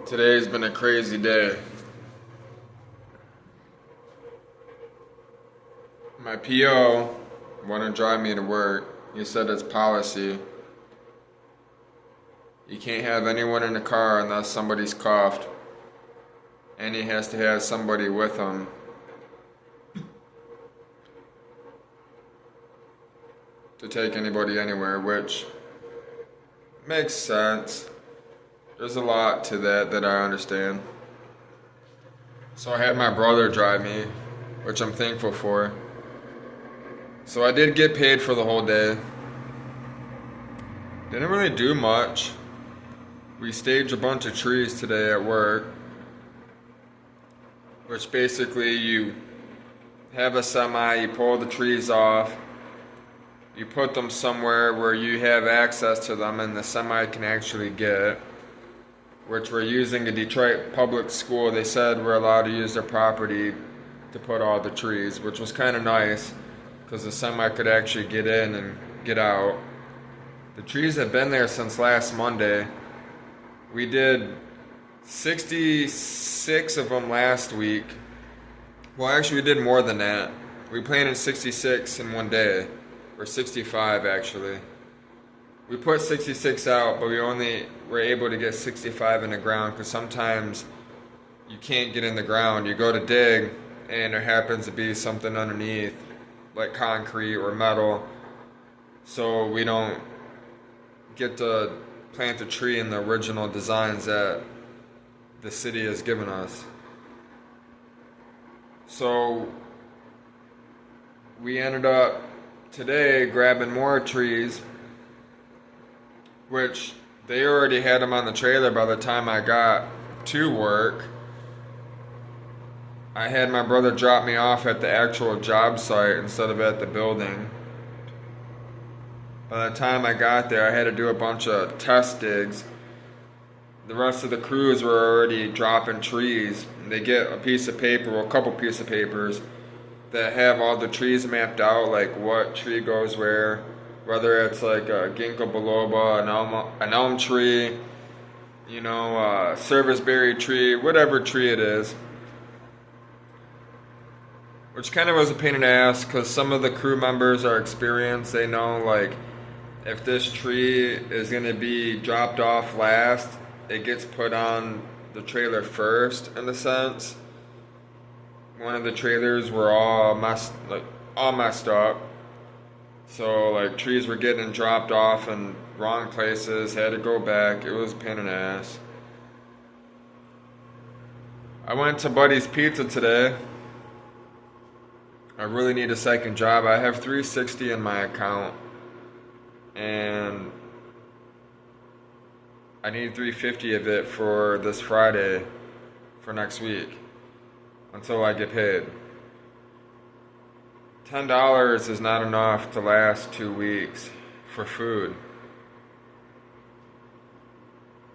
Today's been a crazy day. My PO wanted to drive me to work. He said it's policy. You can't have anyone in the car unless somebody's coughed. And he has to have somebody with him. To take anybody anywhere, which makes sense. There's a lot to that I understand. So I had my brother drive me, which I'm thankful for. So I did get paid for the whole day. Didn't really do much. We staged a bunch of trees today at work, which basically you have a semi, you pull the trees off, you put them somewhere where you have access to them and the semi can actually get, which we're using a Detroit public school. They said we're allowed to use their property to put all the trees, which was kind of nice because the semi could actually get in and get out. The trees have been there since last Monday. We did 66 of them last week. Well, actually, we did more than that. We planted 66 in one day, or 65 actually. We put 66 out, but we only were able to get 65 in the ground because sometimes you can't get in the ground. You go to dig, and there happens to be something underneath, like concrete or metal, so we don't get to plant a tree in the original designs that the city has given us. So we ended up today grabbing more trees, which they already had them on the trailer by the time I got to work. I had my brother drop me off at the actual job site instead of at the building. By the time I got there, I had to do a bunch of test digs. The rest of the crews were already dropping trees. They get a piece of paper, or a couple pieces of papers, that have all the trees mapped out, like what tree goes where, whether it's like a ginkgo biloba, an elm tree, serviceberry tree, whatever tree it is. Which kind of was a pain in the ass because some of the crew members are experienced. They know, like, if this tree is going to be dropped off last, it gets put on the trailer first, in a sense. One of the trailers were all messed up. So, like, trees were getting dropped off in wrong places, had to go back. It was a pain in the ass. I went to Buddy's Pizza today. I really need a second job. I have $360 in my account, and I need $350 of it for this Friday for next week until I get paid. $10 is not enough to last 2 weeks for food.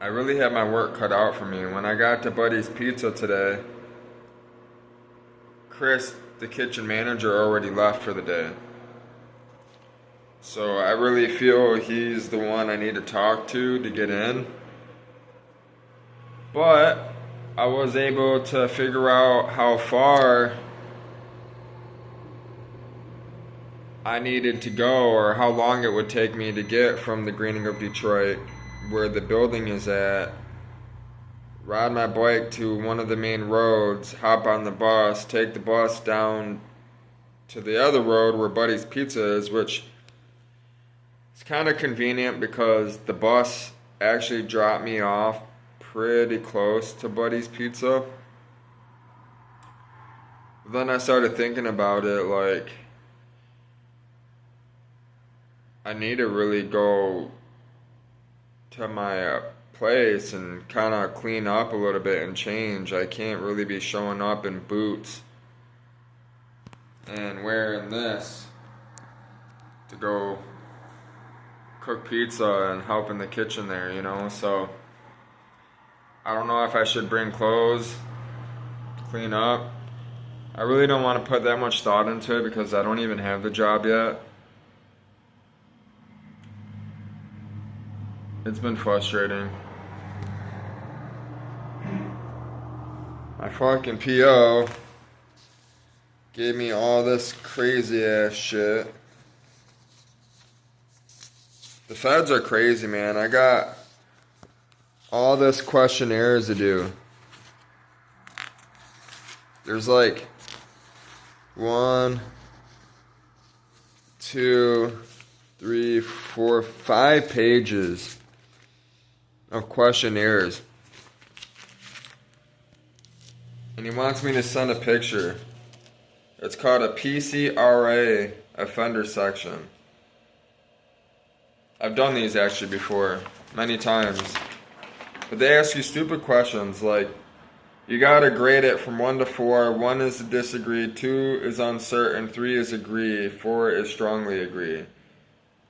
I really had my work cut out for me. When I got to Buddy's Pizza today, Chris, the kitchen manager, already left for the day. So I really feel he's the one I need to talk to get in. But I was able to figure out how far I needed to go, or how long it would take me to get from the Greening of Detroit, where the building is at, ride my bike to one of the main roads, hop on the bus, take the bus down to the other road where Buddy's Pizza is, which is kind of convenient because the bus actually dropped me off pretty close to Buddy's Pizza. Then I started thinking about it, like, I need to really go to my place and kind of clean up a little bit and change. I can't really be showing up in boots and wearing this to go cook pizza and help in the kitchen there, so I don't know if I should bring clothes to clean up. I really don't want to put that much thought into it because I don't even have the job yet. It's been frustrating. my fucking PO gave me all this crazy ass shit. The feds are crazy, man. I got all this questionnaires to do. There's like 1, 2, 3, 4, 5 pages of questionnaires. And he wants me to send a picture. It's called a PCRA offender section. I've done these actually before, many times. But they ask you stupid questions like, you gotta grade it from 1 to 4. 1 is disagree, 2 is uncertain, 3 is agree, 4 is strongly agree.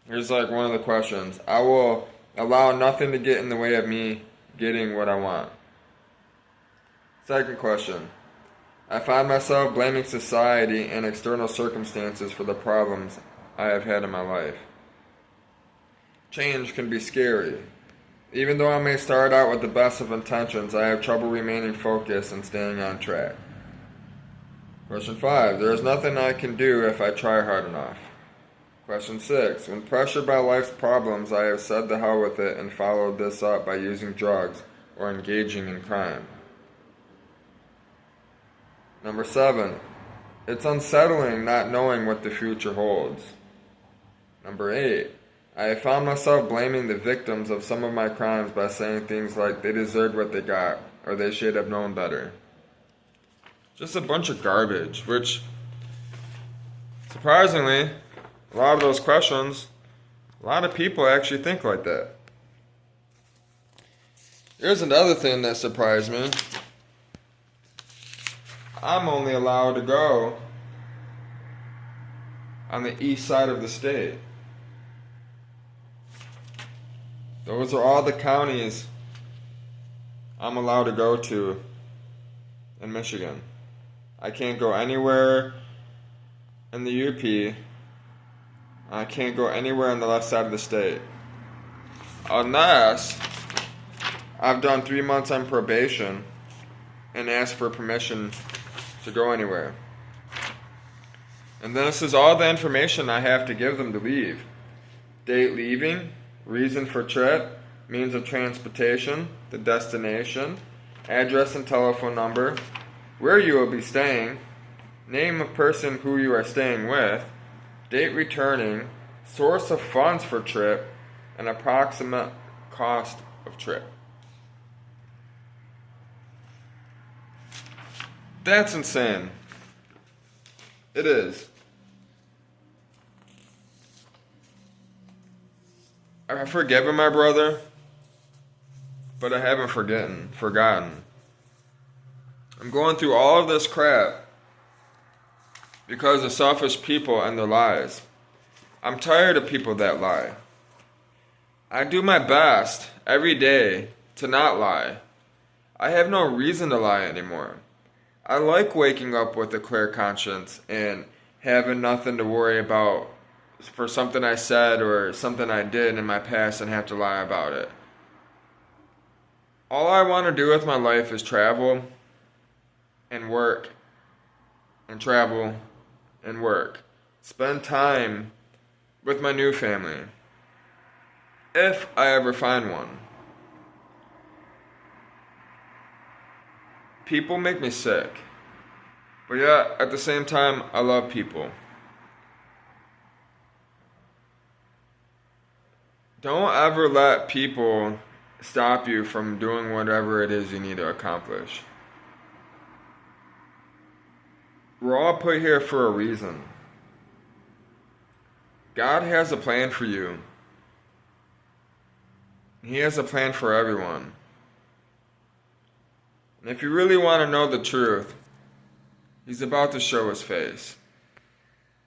Here's like one of the questions. I will allow nothing to get in the way of me getting what I want. Second question. I find myself blaming society and external circumstances for the problems I have had in my life. Change can be scary. Even though I may start out with the best of intentions, I have trouble remaining focused and staying on track. Question 5. There is nothing I can do if I try hard enough. Question 6. When pressured by life's problems, I have said the hell with it and followed this up by using drugs or engaging in crime. Number 7. It's unsettling not knowing what the future holds. Number 8. I have found myself blaming the victims of some of my crimes by saying things like they deserved what they got or they should have known better. Just a bunch of garbage, which, surprisingly, a lot of those questions, a lot of people actually think like that. Here's another thing that surprised me. I'm only allowed to go on the east side of the state. Those are all the counties I'm allowed to go to in Michigan. I can't go anywhere in the UP. I can't go anywhere on the left side of the state. Unless I've done 3 months on probation and asked for permission to go anywhere. And this is all the information I have to give them to leave. Date leaving, reason for trip, means of transportation, the destination, address and telephone number, where you will be staying, name of person who you are staying with, date returning, source of funds for trip, and approximate cost of trip. That's insane. It is. I've forgiven my brother, but I haven't forgotten. I'm going through all of this crap because of selfish people and their lies. I'm tired of people that lie. I do my best every day to not lie. I have no reason to lie anymore. I like waking up with a clear conscience and having nothing to worry about for something I said or something I did in my past and have to lie about it. All I want to do with my life is travel and work and travel and work. Spend time with my new family, if I ever find one. People make me sick, but yet at the same time I love people. Don't ever let people stop you from doing whatever it is you need to accomplish. We're all put here for a reason. God has a plan for you. He has a plan for everyone. And if you really want to know the truth, He's about to show His face.